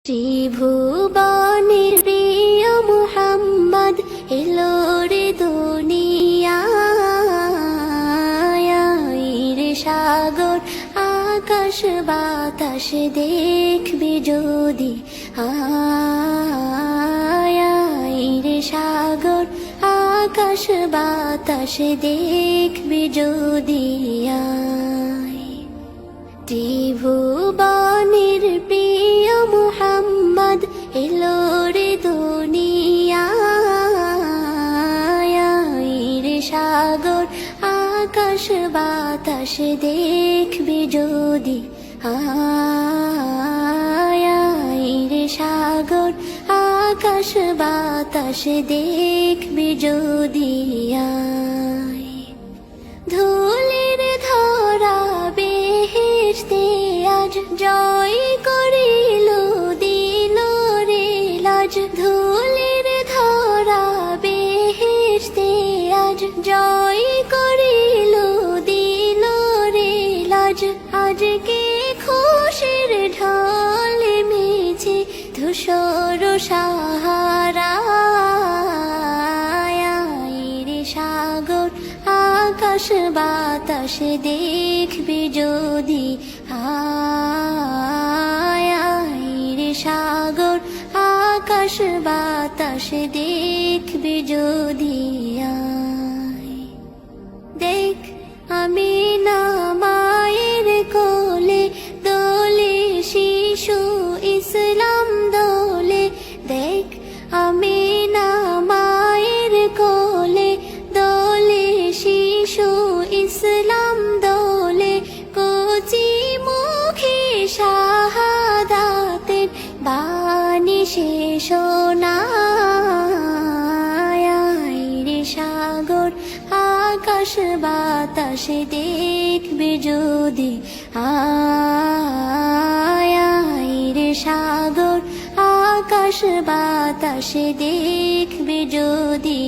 ত্রিভুবনের প্রিয় মুহাম্মদ এলো রে দুনিয়ায় রে সাগর আকাশ বাতাস দেখবি যদি রে সাগর আকাশ বাতাস দেখবি যদি ত্রিভুবনের প্রিয় মুহাম্মদ এলো রে দুনিয়ায় রে সাগর আকাশ বাতাস দেখবি যদি রে সাগর আকাশ বাতাস দেখবি যদি ধুলির ধরা বেহেশতে আজ জয় করিল দিল রে লাজ ধুলির ধরা বেহেশতে আজ জয় করিল দিল রে লাজ আজকে খুশির ঢল মেছে ধূসর সাহারা রে সাগর আকাশ বাতাস দেখবি যদি রে সাগর আকাশ বাতাস দেখবি যদি দেখ আমি না মায়ের কোলে দোলে শিশু ইসলাম দোলে দেখ আমি না মায়ের কোলে দোলে শিশু ইসলাম দোলে কচি মুখে শাহাদাতের বাণী শেষ রে সাগর আকাশ বাতাস দেখবি যদি রে সাগর আকাশ বাতাস দেখবি যদি